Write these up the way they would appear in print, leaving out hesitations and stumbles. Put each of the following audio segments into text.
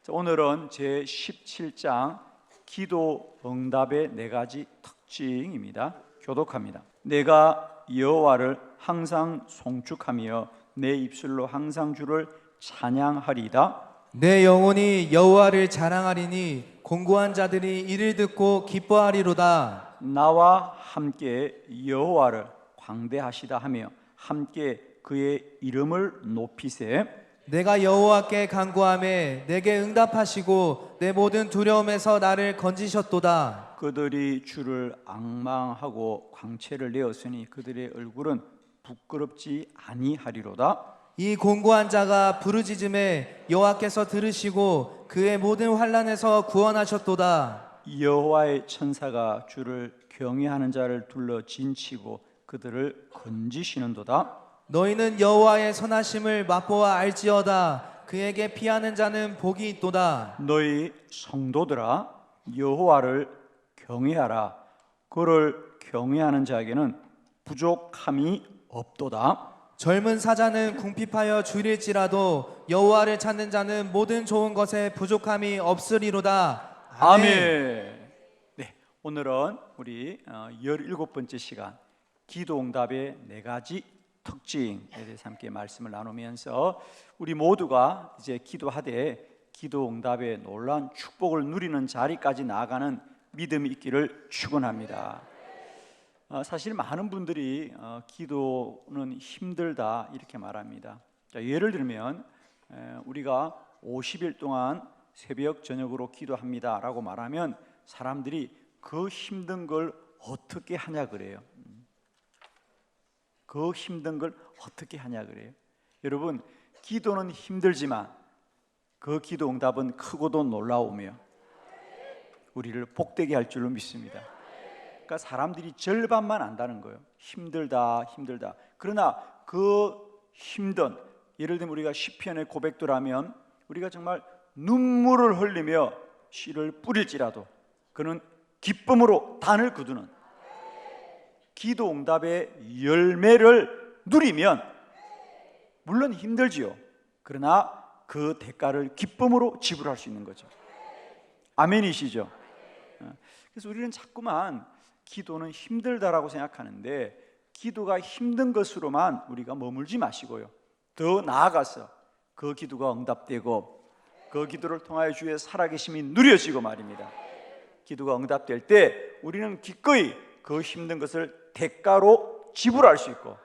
오늘은 제 17장 기도 응답의 4가지 특징입니다. 교독합니다. 내가 여호와를 항상 송축하며 내 입술로 항상 주를 찬양하리이다. 내 영혼이 여호와를 자랑하리니 공고한 자들이 이를 듣고 기뻐하리로다. 나와 함께 여호와를 광대하시다 하며 함께 그의 이름을 높이세. 내가 여호와께 간구하매 내게 응답하시고 내 모든 두려움에서 나를 건지셨도다. 그들이 주를 앙망하고 광채를 내었으니 그들의 얼굴은 부끄럽지 아니하리로다. 이 공고한 자가 부르짖음에 여호와께서 들으시고 그의 모든 환난에서 구원하셨도다. 여호와의 천사가 주를 경외하는 자를 둘러 진치고 그들을 건지시는도다. 너희는 여호와의 선하심을 맛보아 알지어다. 그에게 피하는 자는 복이 있도다. 너희 성도들아 여호와를 경외하라. 그를 경외하는 자에게는 부족함이 없도다. 젊은 사자는 궁핍하여 줄일지라도 여호와를 찾는 자는 모든 좋은 것에 부족함이 없으리로다. 아멘. 네, 오늘은 우리 17번째 시간 기도 응답의 4가지 특징에 대해서 함께 말씀을 나누면서 우리 모두가 이제 기도하되 기도 응답의 놀라운 축복을 누리는 자리까지 나아가는 믿음이 있기를 축원합니다. 사실 많은 분들이 기도는 힘들다 이렇게 말합니다. 예를 들면 우리가 50일 동안 새벽 저녁으로 기도합니다 라고 말하면 사람들이 그 힘든 걸 어떻게 하냐 그래요. 그 힘든 걸 어떻게 하냐 그래요. 여러분, 기도는 힘들지만 그 기도 응답은 크고도 놀라우며 우리를 복되게 할 줄로 믿습니다. 그러니까 사람들이 절반만 안다는 거예요. 힘들다. 그러나 그 힘든, 예를 들면 우리가 시편의 고백도라면 우리가 정말 눈물을 흘리며 씨를 뿌릴지라도 그는 기쁨으로 단을 거두는 기도 응답의 열매를 누리면 물론 힘들지요. 그러나 그 대가를 기쁨으로 지불할 수 있는 거죠. 아멘이시죠? 그래서 우리는 자꾸만 기도는 힘들다라고 생각하는데 기도가 힘든 것으로만 우리가 머물지 마시고요. 더 나아가서 그 기도가 응답되고 그 기도를 통하여 주의 살아계심이 누려지고 말입니다. 기도가 응답될 때 우리는 기꺼이 그 힘든 것을 대가로 지불할 수 있고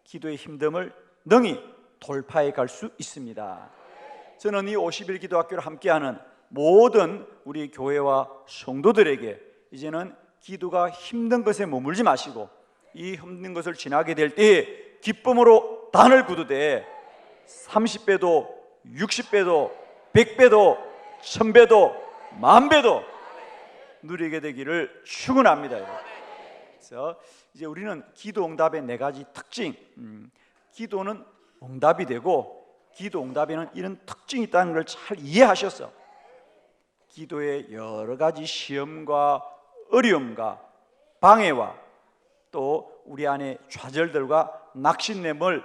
기도의 힘듦을 능히 돌파해 갈 수 있습니다. 저는 이 50일 기도학교를 함께하는 모든 우리 교회와 성도들에게 이제는 기도가 힘든 것에 머물지 마시고 이 힘든 것을 지나게 될 때 기쁨으로 단을 굳으되 30배도 60배도 100배도 1000배도 10,000배도 누리게 되기를 축원합니다. 그래서 이제 우리는 기도 응답의 4가지 특징, 기도는 응답이 되고 기도 응답에는 이런 특징이 있다는 걸 잘 이해하셔서 기도의 여러 가지 시험과 어려움과 방해와 또 우리 안에 좌절들과 낙심됨을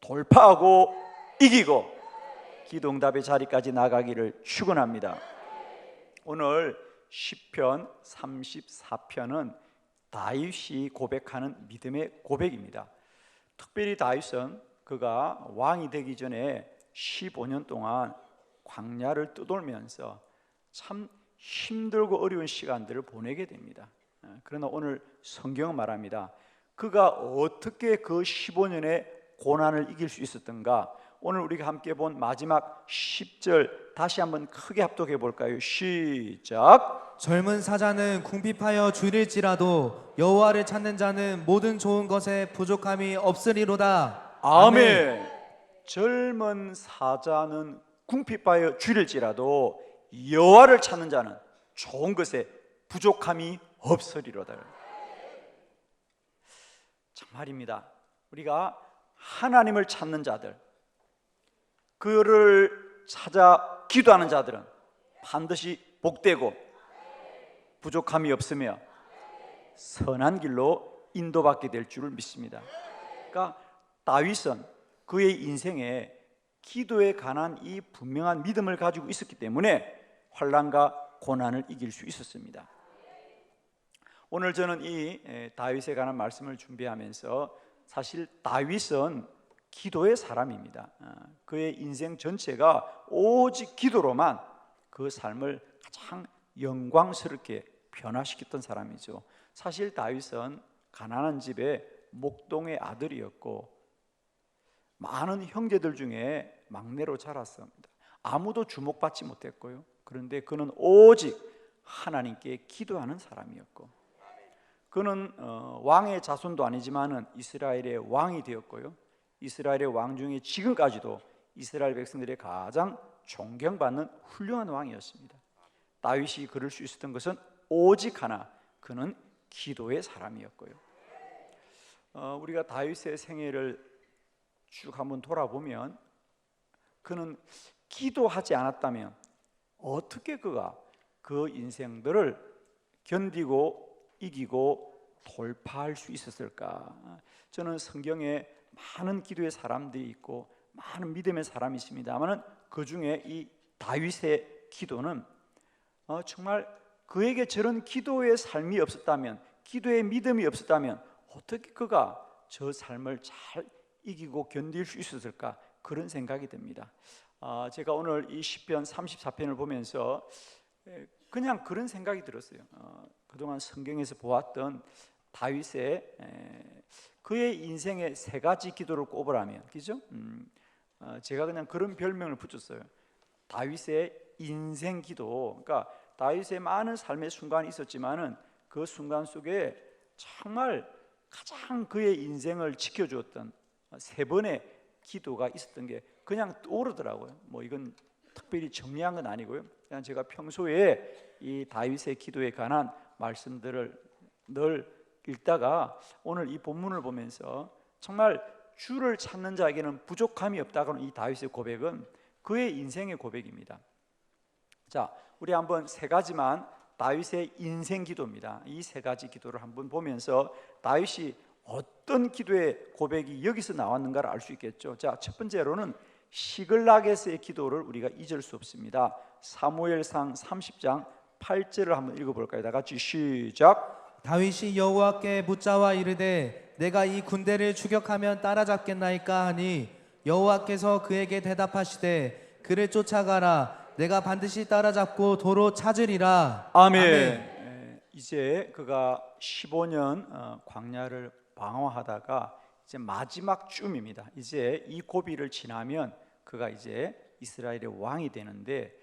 돌파하고 이기고 기도 응답의 자리까지 나가기를 축원합니다. 오늘 시편 34편은 다윗이 고백하는 믿음의 고백입니다. 특별히 다윗은 그가 왕이 되기 전에 15년 동안 광야를 떠돌면서 참 힘들고 어려운 시간들을 보내게 됩니다. 그러나 오늘 성경은 말합니다. 그가 어떻게 그 15년의 고난을 이길 수 있었던가? 오늘 우리가 함께 본 마지막 10절 다시 한번 크게 합독해 볼까요? 시작. 젊은 사자는 궁핍하여 줄일지라도 여호와를 찾는 자는 모든 좋은 것에 부족함이 없으리로다. 아멘. 젊은 사자는 궁핍하여 줄일지라도 여호와를 찾는 자는 좋은 것에 부족함이 없으리로다. 정말입니다. 우리가 하나님을 찾는 자들, 그를 찾아 기도하는 자들은 반드시 복되고 부족함이 없으며 선한 길로 인도받게 될 줄을 믿습니다. 그러니까 다윗은 그의 인생에 기도에 관한 이 분명한 믿음을 가지고 있었기 때문에 환난과 고난을 이길 수 있었습니다. 오늘 저는 이 다윗에 관한 말씀을 준비하면서 사실 다윗은 기도의 사람입니다. 그의 인생 전체가 오직 기도로만 그 삶을 가장 영광스럽게 변화시켰던 사람이죠. 사실 다윗은 가난한 집의 목동의 아들이었고 많은 형제들 중에 막내로 자랐습니다. 아무도 주목받지 못했고요. 그런데 그는 오직 하나님께 기도하는 사람이었고, 그는 왕의 자손도 아니지만은 이스라엘의 왕이 되었고요. 이스라엘의 왕 중에 지금까지도 이스라엘 백성들의 가장 존경받는 훌륭한 왕이었습니다. 다윗이 그럴 수 있었던 것은 오직 하나, 그는 기도의 사람이었고요. 우리가 다윗의 생애를 쭉 한번 돌아보면 그는 기도하지 않았다면 어떻게 그가 그 인생들을 견디고 이기고 돌파할 수 있었을까? 저는 성경에 많은 기도의 사람들이 있고 많은 믿음의 사람이 있습니다만 그 중에 이 다윗의 기도는 정말 그에게 저런 기도의 삶이 없었다면, 기도의 믿음이 없었다면 어떻게 그가 저 삶을 잘 이기고 견딜 수 있었을까? 그런 생각이 듭니다. 제가 오늘 이 시편 34편을 보면서 그냥 그런 생각이 들었어요. 그동안 성경에서 보았던 다윗의 그의 인생의 세 가지 기도를 꼽으라면, 그죠? 제가 그냥 그런 별명을 붙였어요. 다윗의 인생 기도. 그러니까 다윗의 많은 삶의 순간이 있었지만은 그 순간 속에 정말 가장 그의 인생을 지켜주었던 세 번의 기도가 있었던 게 그냥 떠오르더라고요. 뭐 이건 특별히 정리한 건 아니고요. 그냥 제가 평소에 이 다윗의 기도에 관한 말씀들을 늘 읽다가 오늘 이 본문을 보면서 정말 주를 찾는 자에게는 부족함이 없다고는 이 다윗의 고백은 그의 인생의 고백입니다. 자, 우리 한번 세 가지만 다윗의 인생 기도입니다. 이 세 가지 기도를 한번 보면서 다윗이 어떤 기도의 고백이 여기서 나왔는가를 알 수 있겠죠. 자, 첫 번째로는 시글락에서의 기도를 우리가 잊을 수 없습니다. 사무엘상 30장 8절을 한번 읽어볼까요? 다 같이 시작. 다윗이 여호와께 묻자와 이르되 내가 이 군대를 추격하면 따라잡겠나이까 하니 여호와께서 그에게 대답하시되 그를 쫓아가라. 내가 반드시 따라잡고 도로 찾으리라. 아멘. 이제 그가 15년 광야를 방황하다가 이제 마지막 쯤입니다. 이제 이 고비를 지나면 그가 이제 이스라엘의 왕이 되는데,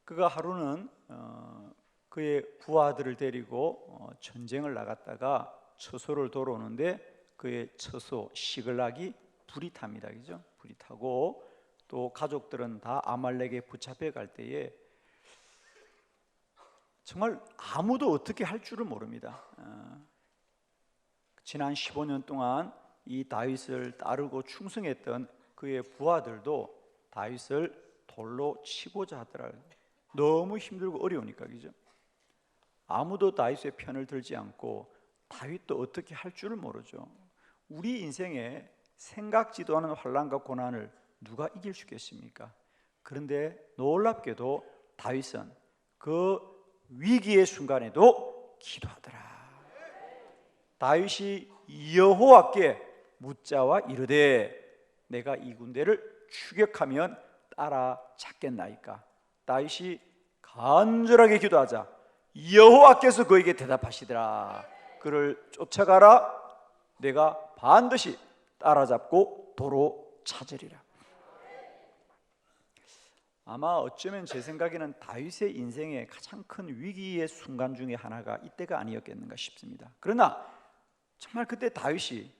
그가 하루는 그의 부하들을 데리고 전쟁을 나갔다가 처소를 돌아오는데 그의 처소 시글락이 불이 탑니다. 그죠? 불이 타고 또 가족들은 다 아말렉에 붙잡혀 갈 때에 정말 아무도 어떻게 할 줄을 모릅니다. 지난 15년 동안 이 다윗을 따르고 충성했던 그의 부하들도 다윗을 돌로 치고자 하더라고요. 너무 힘들고 어려우니까, 그죠? 아무도 다윗의 편을 들지 않고 다윗도 어떻게 할 줄을 모르죠. 우리 인생에 생각지도 않은 환난과 고난을 누가 이길 수 있겠습니까? 그런데 놀랍게도 다윗은 그 위기의 순간에도 기도하더라. 다윗이 여호와께 묻자와 이르되 내가 이 군대를 추격하면 따라잡겠나이까? 다윗이 간절하게 기도하자 여호와께서 그에게 대답하시더라. 그를 쫓아가라. 내가 반드시 따라잡고 도로 찾으리라. 아마 어쩌면 제 생각에는 다윗의 인생의 가장 큰 위기의 순간 중에 하나가 이때가 아니었겠는가 싶습니다. 그러나 정말 그때 다윗이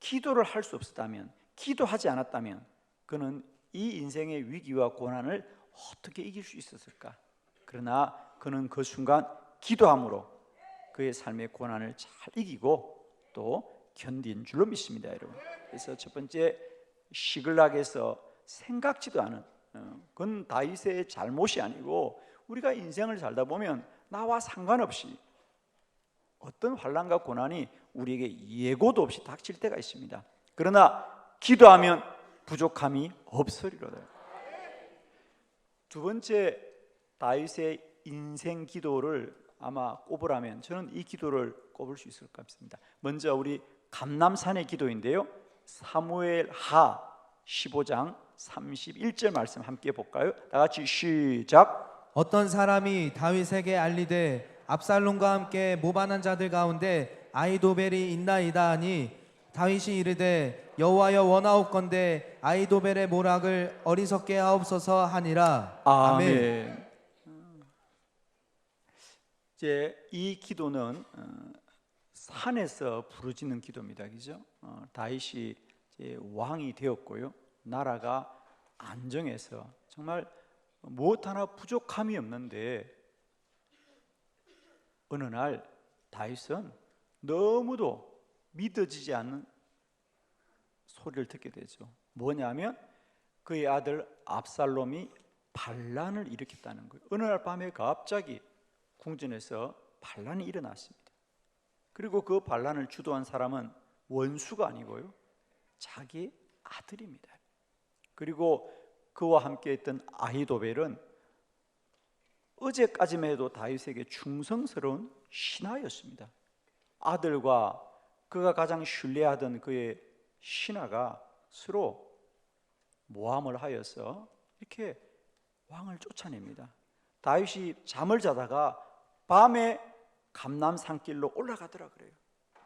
기도를 할 수 없었다면, 기도하지 않았다면 그는 이 인생의 위기와 고난을 어떻게 이길 수 있었을까? 그러나 그는 그 순간 기도함으로 그의 삶의 고난을 잘 이기고 또 견딘 줄로 믿습니다, 여러분. 그래서 첫 번째, 시글락에서 생각지도 않은, 그건 다윗의 잘못이 아니고 우리가 인생을 살다 보면 나와 상관없이 어떤 환난과 고난이 우리에게 예고도 없이 닥칠 때가 있습니다. 그러나 기도하면 부족함이 없으리로다. 두 번째 다윗의 인생 기도를 아마 꼽으라면 저는 이 기도를 꼽을 수 있을 것 같습니다. 먼저 우리 감람산의 기도인데요, 사무엘하 15장 31절 말씀 함께 볼까요? 다 같이 시작. 어떤 사람이 다윗에게 알리되 압살롬과 함께 모반한 자들 가운데 아히도벨이 있나이다 하니 다윗이 이르되 여호와여 원하옵건대 아히도벨의 모락을 어리석게 하옵소서 하니라. 아멘. 이제 이 기도는 산에서 부르짖는 기도입니다, 그죠? 다윗이 이제 왕이 되었고요, 나라가 안정해서 정말 무엇 하나 부족함이 없는데 어느 날 다윗은 너무도 믿어지지 않는 소리를 듣게 되죠. 뭐냐면 그의 아들 압살롬이 반란을 일으켰다는 거예요. 어느 날 밤에 갑자기 궁전에서 반란이 일어났습니다. 그리고 그 반란을 주도한 사람은 원수가 아니고요, 자기 아들입니다. 그리고 그와 함께 있던 아히도벨은 어제까지만 해도 다윗에게 충성스러운 신하였습니다. 아들과 그가 가장 신뢰하던 그의 신하가 서로 모함을 하여서 이렇게 왕을 쫓아냅니다. 다윗이 잠을 자다가 밤에 감람 산길로 올라가더라 그래요.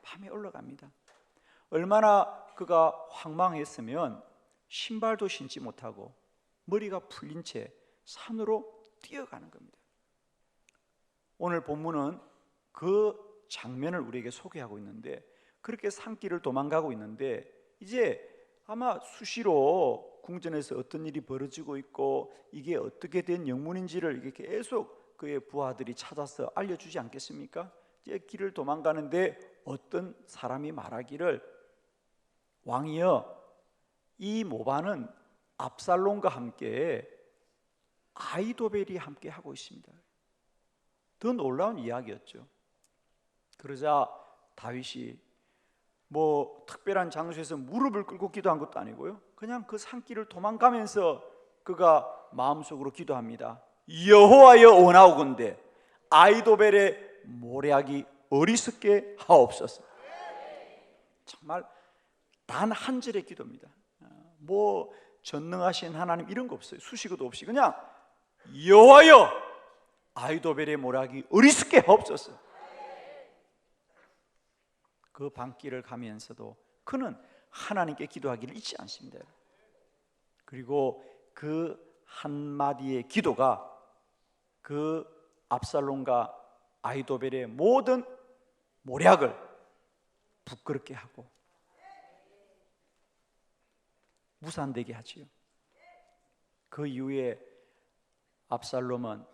밤에 올라갑니다. 얼마나 그가 황망했으면 신발도 신지 못하고 머리가 풀린 채 산으로 뛰어가는 겁니다. 오늘 본문은 그 장면을 우리에게 소개하고 있는데, 그렇게 산길을 도망가고 있는데 이제 아마 수시로 궁전에서 어떤 일이 벌어지고 있고 이게 어떻게 된 영문인지를 이게 계속 그의 부하들이 찾아서 알려주지 않겠습니까? 이제 길을 도망가는데 어떤 사람이 말하기를, 왕이여, 이 모반은 압살롬과 함께 아히도벨이 함께 하고 있습니다. 더 놀라운 이야기였죠. 그러자 다윗이 뭐 특별한 장소에서 무릎을 꿇고 기도한 것도 아니고요, 그냥 그 산길을 도망가면서 그가 마음속으로 기도합니다. 여호와여 원하오건대 아히도벨의 모략이 어리석게 하옵소서. 정말 단 한 절의 기도입니다. 뭐 전능하신 하나님 이런 거 없어요. 수식어도 없이 그냥 여호와여 아히도벨의 모략이 어리석게 하옵소서. 그 밤길을 가면서도 그는 하나님께 기도하기를 잊지 않습니다. 그리고 그 한마디의 기도가 그 압살롬과 아히도벨의 모든 모략을 부끄럽게 하고 무산되게 하지요. 그 이후에 압살롬은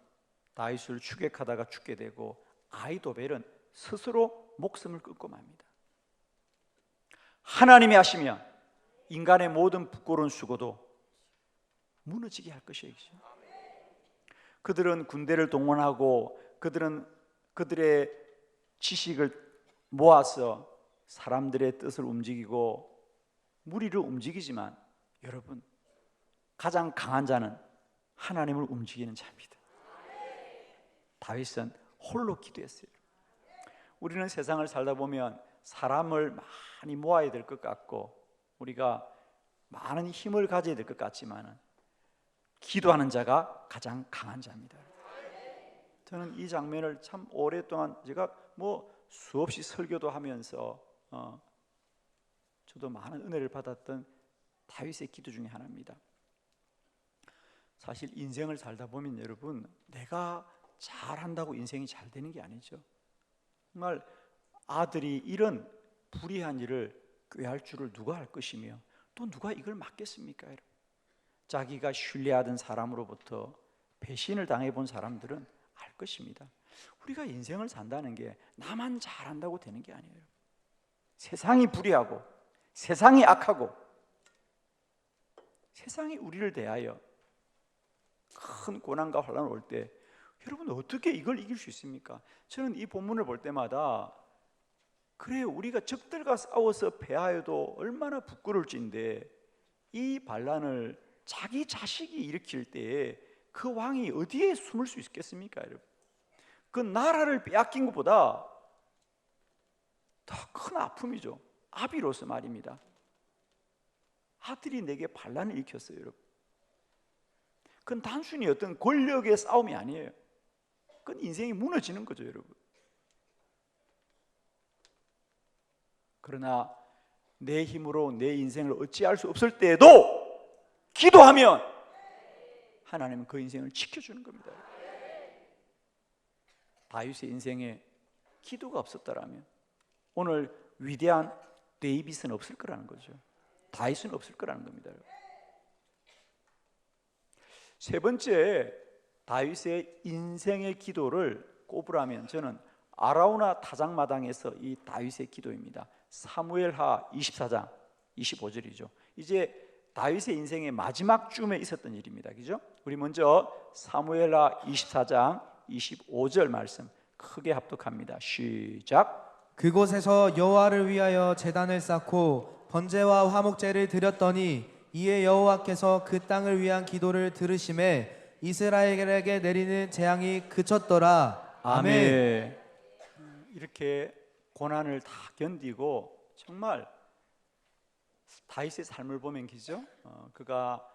다윗을 추격하다가 죽게 되고 아히도벨은 스스로 목숨을 끊고 맙니다. 하나님이 하시면 인간의 모든 부끄러운 수고도 무너지게 할 것이에요. 그들은 군대를 동원하고 그들은 그들의 지식을 모아서 사람들의 뜻을 움직이고 무리를 움직이지만 여러분, 가장 강한 자는 하나님을 움직이는 자입니다. 다윗은 홀로 기도했어요. 우리는 세상을 살다 보면 사람을 많이 모아야 될 것 같고 우리가 많은 힘을 가져야 될 것 같지만 기도하는 자가 가장 강한 자입니다. 저는 이 장면을 참 오랫동안 제가 뭐 수없이 설교도 하면서 저도 많은 은혜를 받았던 다윗의 기도 중에 하나입니다. 사실 인생을 살다 보면 여러분, 내가 잘한다고 인생이 잘 되는 게 아니죠. 정말 아들이 이런 불의한 일을 꾀할 줄을 누가 알 것이며 또 누가 이걸 막겠습니까? 여러분, 자기가 신뢰하던 사람으로부터 배신을 당해본 사람들은 알 것입니다. 우리가 인생을 산다는 게 나만 잘한다고 되는 게 아니에요. 세상이 불의하고 세상이 악하고 세상이 우리를 대하여 큰 고난과 환난을 올 때 여러분 어떻게 이걸 이길 수 있습니까? 저는 이 본문을 볼 때마다 그래, 우리가 적들과 싸워서 패하여도 얼마나 부끄러울진데 이 반란을 자기 자식이 일으킬 때에 그 왕이 어디에 숨을 수 있겠습니까, 여러분? 그 나라를 빼앗긴 것보다 더 큰 아픔이죠. 아비로서 말입니다. 아들이 내게 반란을 일으켰어요, 여러분. 그건 단순히 어떤 권력의 싸움이 아니에요. 그건 인생이 무너지는 거죠, 여러분. 그러나 내 힘으로 내 인생을 어찌할 수 없을 때에도 기도하면 하나님은 그 인생을 지켜주는 겁니다. 다윗의 인생에 기도가 없었더라면 오늘 위대한 데이빗은 없을 거라는 거죠. 다윗은 없을 거라는 겁니다. 세 번째, 다윗의 인생의 기도를 꼽으라면 저는 아라우나 타작마당에서 이 다윗의 기도입니다. 사무엘하 24장 25절이죠. 이제 다윗의 인생의 마지막 쯤에 있었던 일입니다. 그죠? 우리 먼저 사무엘하 24장 25절 말씀 크게 합독합니다. 시작. 그곳에서 여호와를 위하여 제단을 쌓고 번제와 화목제를 드렸더니 이에 여호와께서 그 땅을 위한 기도를 들으심에 이스라엘에게 내리는 재앙이 그쳤더라. 아멘. 이렇게 고난을 다 견디고 정말 다윗의 삶을 보면 기죠. 그가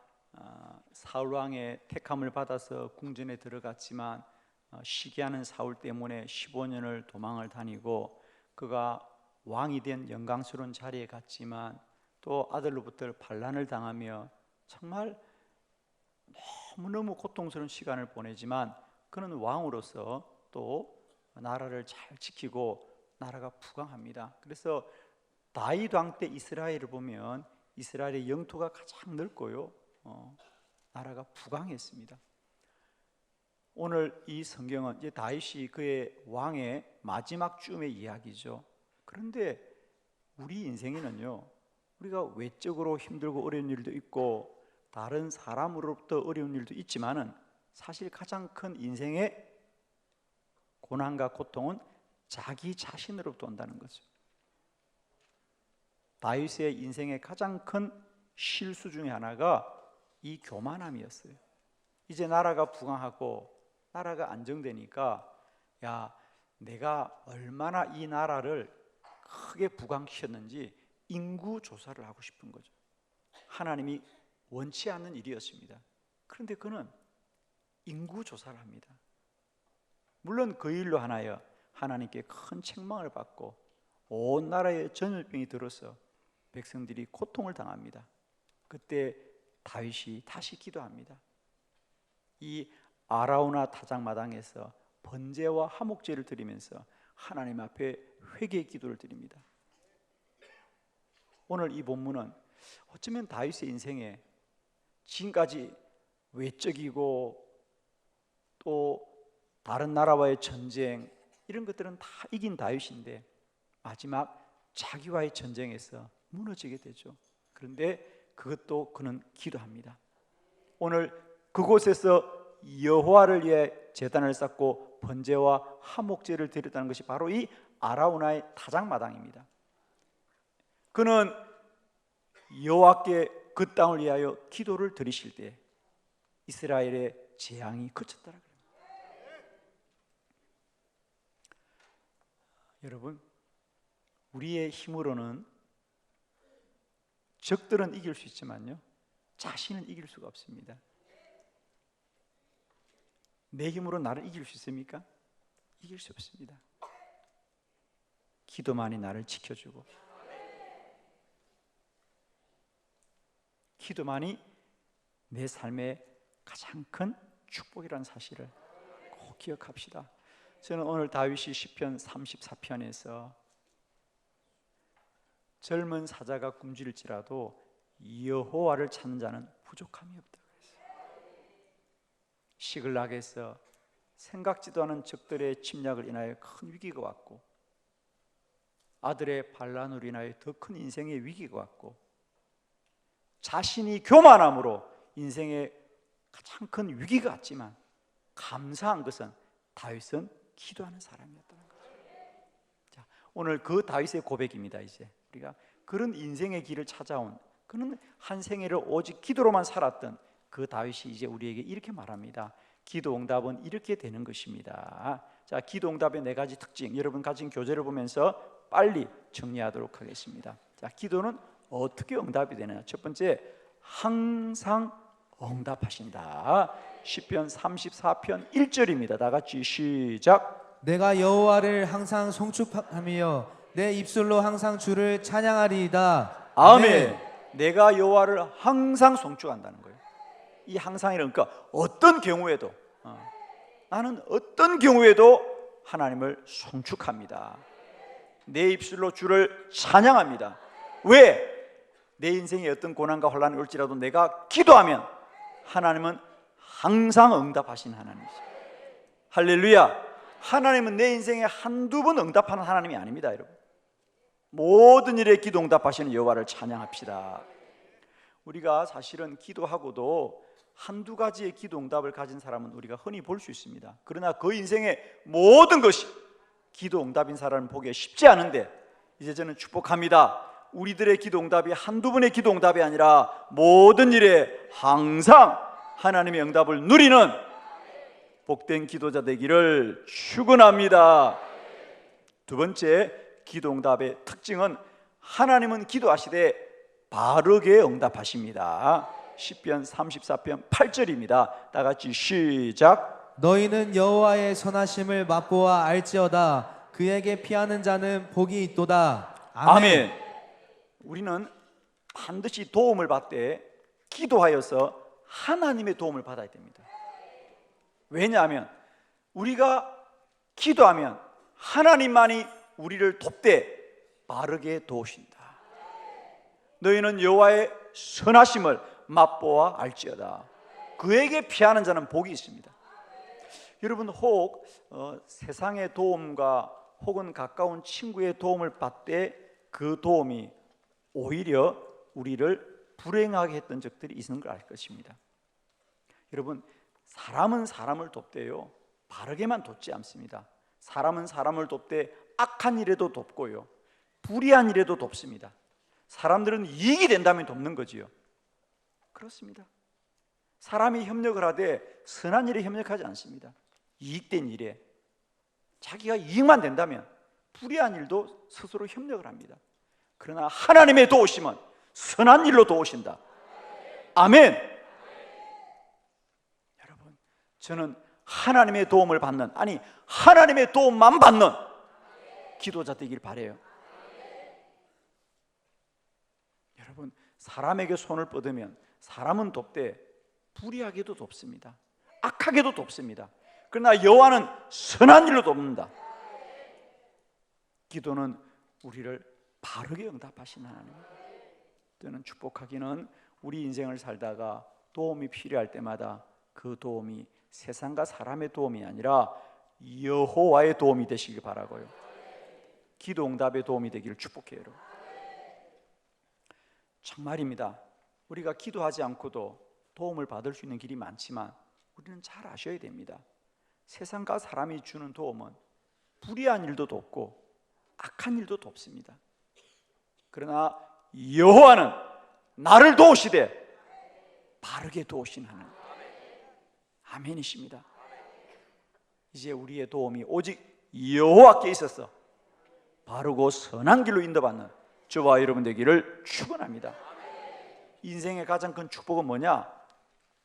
사울 왕의 택함을 받아서 궁전에 들어갔지만 시기하는 사울 때문에 15년을 도망을 다니고 그가 왕이 된 영광스러운 자리에 갔지만 또 아들로부터 반란을 당하며 정말 너무너무 고통스러운 시간을 보내지만 그는 왕으로서 또 나라를 잘 지키고 나라가 부강합니다. 그래서 다윗 왕 때 이스라엘을 보면 이스라엘의 영토가 가장 넓고요, 나라가 부강했습니다. 오늘 이 성경은 이제 다윗이 그의 왕의 마지막 쯤의 이야기죠. 그런데 우리 인생에는요, 우리가 외적으로 힘들고 어려운 일도 있고 다른 사람으로부터 어려운 일도 있지만은 사실 가장 큰 인생의 고난과 고통은 자기 자신으로부터 온다는 거죠. 다윗의 인생의 가장 큰 실수 중에 하나가 이 교만함이었어요. 이제 나라가 부강하고 나라가 안정되니까 야, 내가 얼마나 이 나라를 크게 부강시켰는지 인구 조사를 하고 싶은 거죠. 하나님이 원치 않는 일이었습니다. 그런데 그는 인구 조사를 합니다. 물론 그 일로 하나여 하나님께 큰 책망을 받고 온 나라에 전염병이 들어서 백성들이 고통을 당합니다. 그때 다윗이 다시 기도합니다. 이 아라우나 타작마당에서 번제와 화목제를 드리면서 하나님 앞에 회개의 기도를 드립니다. 오늘 이 본문은 어쩌면 다윗의 인생에 지금까지 외적이고 또 다른 나라와의 전쟁 이런 것들은 다 이긴 다윗인데 마지막 자기와의 전쟁에서 무너지게 되죠. 그런데 그것도 그는 기도합니다. 오늘 그곳에서 여호와를 위해 제단을 쌓고 번제와 화목제를 드렸다는 것이 바로 이 아라우나의 타작마당입니다. 그는 여호와께 그 땅을 위하여 기도를 드리실 때 이스라엘의 재앙이 그쳤더라. 여러분, 우리의 힘으로는 적들은 이길 수 있지만요, 자신은 이길 수가 없습니다. 내 힘으로 나를 이길 수 있습니까? 이길 수 없습니다. 기도만이 나를 지켜주고 기도만이 내 삶의 가장 큰 축복이라는 사실을 꼭 기억합시다. 저는 오늘 다윗이 시편 34편에서 젊은 사자가 굶주릴지라도 여호와를 찾는 자는 부족함이 없다 그랬어요. 시글락에서 생각지도 않은 적들의 침략을 인하여 큰 위기가 왔고 아들의 반란으로 인하여 더 큰 인생의 위기가 왔고 자신이 교만함으로 인생의 가장 큰 위기가 왔지만 감사한 것은 다윗은 기도하는 사람이었다는 거죠. 자, 오늘 그 다윗의 고백입니다. 이제 우리가 그런 인생의 길을 찾아온 그는 한 생애를 오직 기도로만 살았던 그 다윗이 이제 우리에게 이렇게 말합니다. 기도 응답은 이렇게 되는 것입니다. 자, 기도 응답의 네 가지 특징, 여러분 가진 교재를 보면서 빨리 정리하도록 하겠습니다. 자, 기도는 어떻게 응답이 되느냐? 첫 번째, 항상 응답하신다. 시편 34편 1절입니다. 다 같이 시작. 내가 여호와를 항상 송축하며 내 입술로 항상 주를 찬양하리이다. 아멘. 내가 여호와를 항상 송축한다는 거예요. 이 항상이라는 그러니까 어떤 경우에도 나는 어떤 경우에도 하나님을 송축합니다. 내 입술로 주를 찬양합니다. 왜? 내 인생에 어떤 고난과 혼란이 올지라도 내가 기도하면 하나님은 항상 응답하신 하나님이죠. 할렐루야. 하나님은 내 인생에 한두 번 응답하는 하나님이 아닙니다, 여러분. 모든 일에 기도 응답하시는 여호와를 찬양합시다. 우리가 사실은 기도하고도 한두 가지의 기도 응답을 가진 사람은 우리가 흔히 볼 수 있습니다. 그러나 그 인생의 모든 것이 기도 응답인 사람은 보기 쉽지 않은데, 이제 저는 축복합니다. 우리들의 기도 응답이 한두 번의 기도 응답이 아니라 모든 일에 항상 하나님의 응답을 누리는 복된 기도자 되기를 축원합니다. 두 번째, 기도 응답의 특징은 하나님은 기도하시되 바르게 응답하십니다. 시편 34편 8절입니다. 다 같이 시작. 너희는 여호와의 선하심을 맛보아 알지어다. 그에게 피하는 자는 복이 있도다. 아멘. 우리는 반드시 도움을 받되 기도하여서 하나님의 도움을 받아야 됩니다. 왜냐하면 우리가 기도하면 하나님만이 우리를 돕되 바르게 도우신다. 너희는 여호와의 선하심을 맛보아 알지어다. 그에게 피하는 자는 복이 있습니다. 여러분, 혹 세상의 도움과 혹은 가까운 친구의 도움을 받되 그 도움이 오히려 우리를 불행하게 했던 적들이 있는 걸 알 것입니다. 여러분, 사람은 사람을 돕대요, 바르게만 돕지 않습니다. 사람은 사람을 돕되 악한 일에도 돕고요, 불의한 일에도 돕습니다. 사람들은 이익이 된다면 돕는 거지요. 그렇습니다. 사람이 협력을 하되 선한 일에 협력하지 않습니다. 이익된 일에 자기가 이익만 된다면 불의한 일도 스스로 협력을 합니다. 그러나 하나님의 도우심은 선한 일로 도우신다. 아멘. 여러분, 저는 하나님의 도움을 받는, 아니 하나님의 도움만 받는 기도자 되길 바라요. 여러분, 사람에게 손을 뻗으면 사람은 돕되 불의하게도 돕습니다. 악하게도 돕습니다. 그러나 여호와는 선한 일로 돕는다. 기도는 우리를 바르게 응답하신 하나님. 저는 축복하기는 우리 인생을 살다가 도움이 필요할 때마다 그 도움이 세상과 사람의 도움이 아니라 여호와의 도움이 되시길 바라고요. 기도 응답의 도움이 되기를 축복해요. 여러분, 정말입니다. 우리가 기도하지 않고도 도움을 받을 수 있는 길이 많지만 우리는 잘 아셔야 됩니다. 세상과 사람이 주는 도움은 불의한 일도 돕고 악한 일도 돕습니다. 그러나 여호와는 나를 도우시되 바르게 도우신 하나님. 아멘이십니다. 이제 우리의 도움이 오직 여호와께 있어서 바르고 선한 길로 인도받는 저와 여러분 되기를 축원합니다. 인생의 가장 큰 축복은 뭐냐?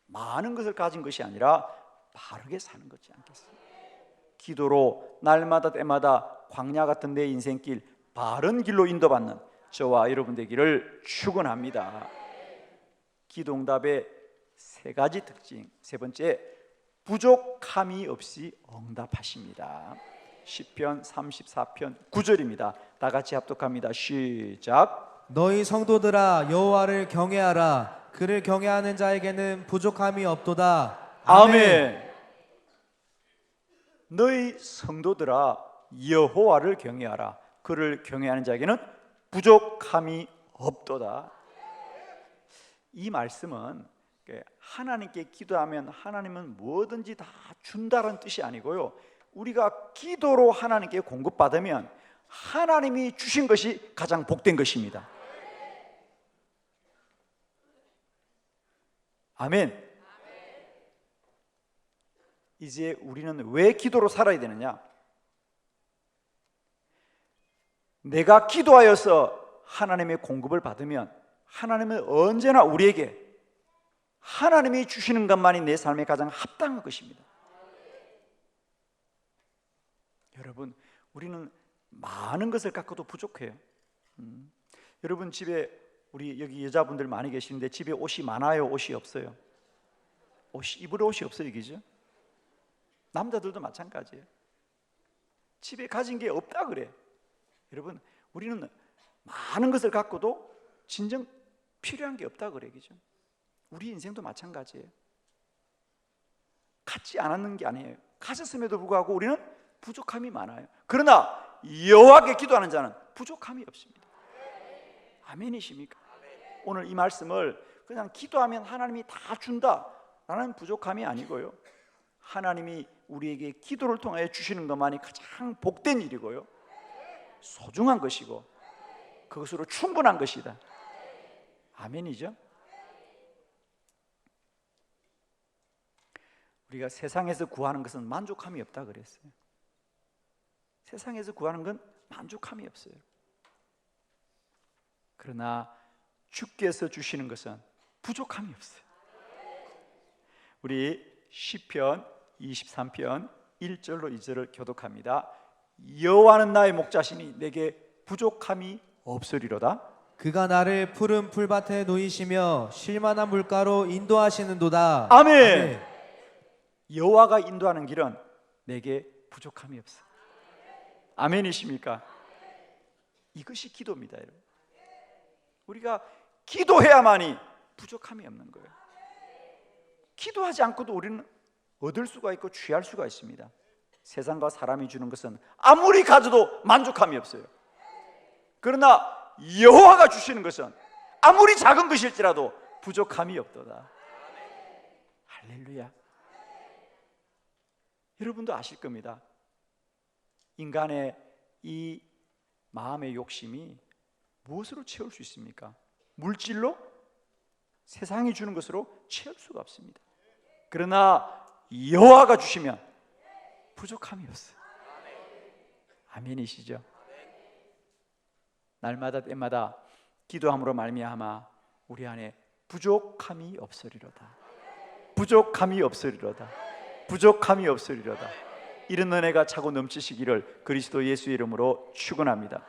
많은 것을 가진 것이 아니라 바르게 사는 것이 않겠습니까? 기도로 날마다 때마다 광야 같은 내 인생길 바른 길로 인도받는 저와 여러분 되기를 축원합니다. 기도 응답의 세 가지 특징. 세 번째, 부족함이 없이 응답하십니다. 시편 34편 9절입니다. 다 같이 합독합니다. 시작. 너희 성도들아 여호와를 경외하라. 그를 경외하는 자에게는 부족함이 없도다. 아멘. 너희 성도들아 여호와를 경외하라. 그를 경외하는 자에게는 부족함이 없도다. 이 말씀은 하나님께 기도하면 하나님은 뭐든지 다 준다는 뜻이 아니고요, 우리가 기도로 하나님께 공급받으면 하나님이 주신 것이 가장 복된 것입니다. 아멘. 이제 우리는 왜 기도로 살아야 되느냐? 내가 기도하여서 하나님의 공급을 받으면 하나님은 언제나 우리에게 하나님이 주시는 것만이 내 삶에 가장 합당한 것입니다. 여러분, 우리는 많은 것을 갖고도 부족해요. 여러분 집에 우리 여기 여자분들 많이 계시는데 집에 옷이 많아요? 옷이 없어요? 입을 옷이 없어요, 그죠? 남자들도 마찬가지예요. 집에 가진 게 없다 그래. 여러분, 우리는 많은 것을 갖고도 진정 필요한 게 없다 그래, 그죠? 우리 인생도 마찬가지예요. 갖지 않았는 게 아니에요. 가졌음에도 불구하고 우리는 부족함이 많아요. 그러나 여호와께 기도하는 자는 부족함이 없습니다. 아멘이십니까? 오늘 이 말씀을 그냥 기도하면 하나님이 다 준다라는 부족함이 아니고요, 하나님이 우리에게 기도를 통하여 주시는 것만이 가장 복된 일이고요, 소중한 것이고 그것으로 충분한 것이다. 아멘이죠? 우리가 세상에서 구하는 것은 만족함이 없다 그랬어요. 세상에서 구하는 건 만족함이 없어요. 그러나 주께서 주시는 것은 부족함이 없어요. 우리 시편 23편 1절로 2절을 교독합니다. 여호와는 나의 목자시니 내게 부족함이 없으리로다. 그가 나를 푸른 풀밭에 놓이시며 쉴만한 물가로 인도하시는도다. 아멘. 여호와가 인도하는 길은 내게 부족함이 없어. 아멘이십니까? 이것이 기도입니다, 여러분. 우리가 기도해야만이 부족함이 없는 거예요. 기도하지 않고도 우리는 얻을 수가 있고 취할 수가 있습니다. 세상과 사람이 주는 것은 아무리 가져도 만족함이 없어요. 그러나 여호와가 주시는 것은 아무리 작은 것일지라도 부족함이 없도다. 할렐루야. 여러분도 아실 겁니다. 인간의 이 마음의 욕심이 무엇으로 채울 수 있습니까? 물질로? 세상이 주는 것으로 채울 수가 없습니다. 그러나 여호와가 주시면 부족함이 없어요. 아멘이시죠? 날마다 때마다 기도함으로 말미암아 우리 안에 부족함이 없으리로다. 부족함이 없으리로다. 부족함이 없으리로다. 이런 은혜가 차고 넘치시기를 그리스도 예수의 이름으로 축원합니다.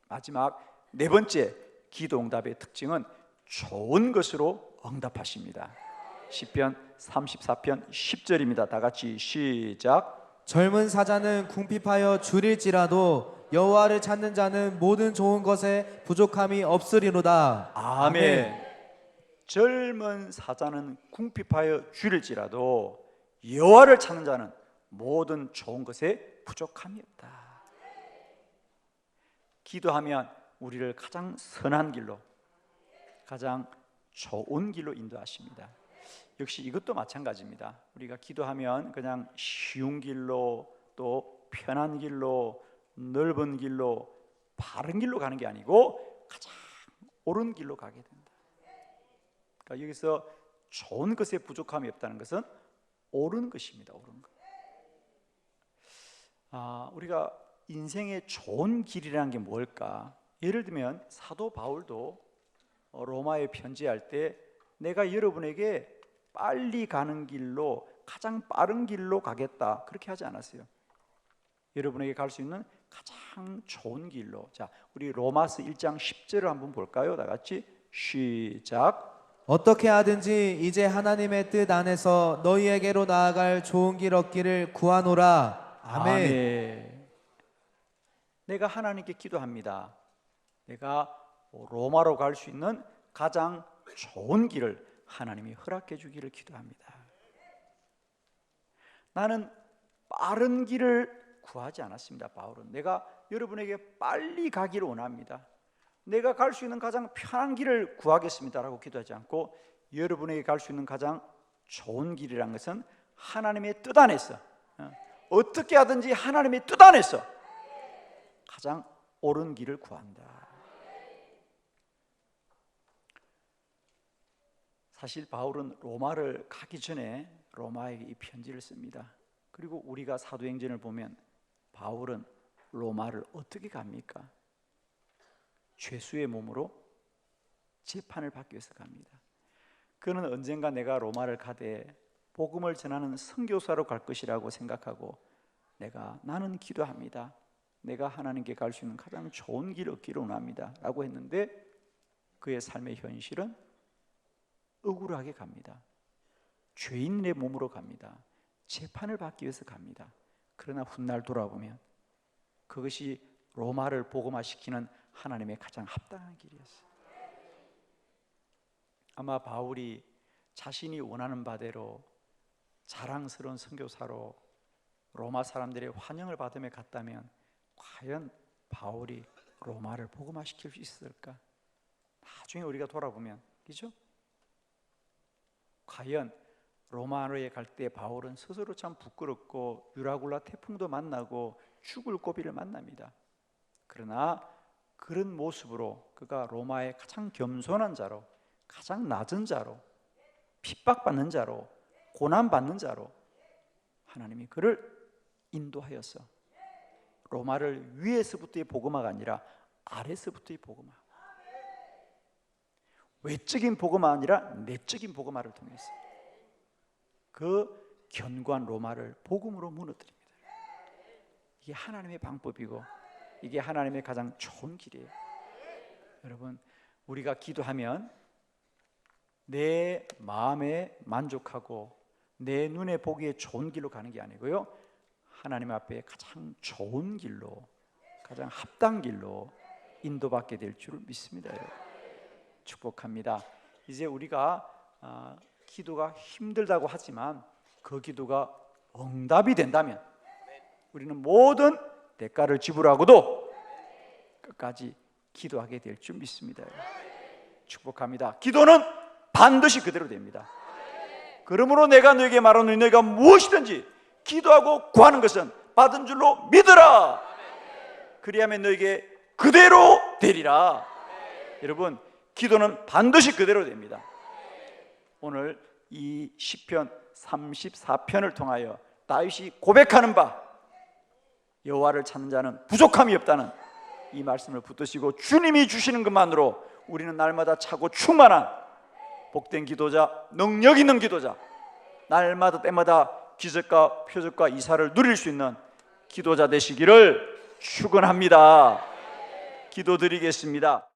마지막 네 번째 기도 응답의 특징은 좋은 것으로 응답하십니다. 시편 34편 10절입니다. 다 같이 시작. 젊은 사자는 궁핍하여 줄일지라도 여호와를 찾는 자는 모든 좋은 것에 부족함이 없으리로다. 아멘. 젊은 사자는 궁핍하여 줄일지라도 여호와를 찾는 자는 모든 좋은 것에 부족함이 없다. 기도하면 우리를 가장 선한 길로, 가장 좋은 길로 인도하십니다. 역시 이것도 마찬가지입니다. 우리가 기도하면 그냥 쉬운 길로, 또 편한 길로, 넓은 길로, 바른 길로 가는 게 아니고 가장 옳은 길로 가게 된다. 그러니까 여기서 좋은 것에 부족함이 없다는 것은 옳은 것입니다. 옳은 것. 우리가 인생의 좋은 길이라는 게 뭘까? 예를 들면 사도 바울도 로마에 편지할 때 내가 여러분에게 빨리 가는 길로, 가장 빠른 길로 가겠다, 그렇게 하지 않았어요. 여러분에게 갈 수 있는 가장 좋은 길로. 자, 우리 로마서 1장 10절을 한번 볼까요? 다 같이 시작. 어떻게 하든지 이제 하나님의 뜻 안에서 너희에게로 나아갈 좋은 길 얻기를 구하노라. 아멘. 아멘. 내가 하나님께 기도합니다. 내가 로마로 갈 수 있는 가장 좋은 길을 하나님이 허락해 주기를 기도합니다. 나는 빠른 길을 구하지 않았습니다. 바울은 내가 여러분에게 빨리 가기를 원합니다. 내가 갈 수 있는 가장 편한 길을 구하겠습니다라고 기도하지 않고 여러분에게 갈 수 있는 가장 좋은 길이란 것은 하나님의 뜻 안에서, 어떻게 하든지 하나님의 뜻 안에서 가장 옳은 길을 구한다. 사실 바울은 로마를 가기 전에 로마에게 이 편지를 씁니다. 그리고 우리가 사도행전을 보면 바울은 로마를 어떻게 갑니까? 죄수의 몸으로 재판을 받기 위해서 갑니다. 그는 언젠가 내가 로마를 가되 복음을 전하는 선교사로 갈 것이라고 생각하고 나는 기도합니다. 내가 하나님께 갈 수 있는 가장 좋은 길 얻기를 원합니다 라고 했는데 그의 삶의 현실은 억울하게 갑니다. 죄인의 몸으로 갑니다. 재판을 받기 위해서 갑니다. 그러나 훗날 돌아보면 그것이 로마를 복음화시키는 하나님의 가장 합당한 길이었어요. 아마 바울이 자신이 원하는 바대로 자랑스러운 선교사로 로마 사람들의 환영을 받으며 갔다면 과연 바울이 로마를 복음화시킬 수 있을까? 나중에 우리가 돌아보면, 그죠? 과연 로마로에 갈 때 바울은 스스로 참 부끄럽고 유라굴라 태풍도 만나고 죽을 고비를 만납니다. 그러나 그런 모습으로 그가 로마의 가장 겸손한 자로, 가장 낮은 자로, 핍박받는 자로, 고난받는 자로 하나님이 그를 인도하여서 로마를 위에서부터의 복음화가 아니라 아래서부터의 복음화, 외적인 복음화 아니라 내적인 복음화를 통해서 그 견고한 로마를 복음으로 무너뜨립니다. 이게 하나님의 방법이고 이게 하나님의 가장 좋은 길이에요. 여러분, 우리가 기도하면 내 마음에 만족하고 내 눈에 보기에 좋은 길로 가는 게 아니고요, 하나님 앞에 가장 좋은 길로, 가장 합당 길로 인도받게 될 줄 믿습니다. 여러분. 축복합니다. 이제 우리가 기도가 힘들다고 하지만 그 기도가 응답이 된다면 우리는 모든 대가를 지불하고도 끝까지 기도하게 될 줄 믿습니다. 축복합니다. 기도는 반드시 그대로 됩니다. 그러므로 내가 너에게 말하노니 너희가 무엇이든지 기도하고 구하는 것은 받은 줄로 믿으라. 그리하면 너에게 그대로 되리라. 여러분, 기도는 반드시 그대로 됩니다. 오늘 이 시편 34편을 통하여 다윗이 고백하는 바, 여호와를 찾는 자는 부족함이 없다는 이 말씀을 붙드시고 주님이 주시는 것만으로 우리는 날마다 차고 충만한 복된 기도자, 능력 있는 기도자, 날마다 때마다 기적과 표적과 이사를 누릴 수 있는 기도자 되시기를 축원합니다. 기도드리겠습니다.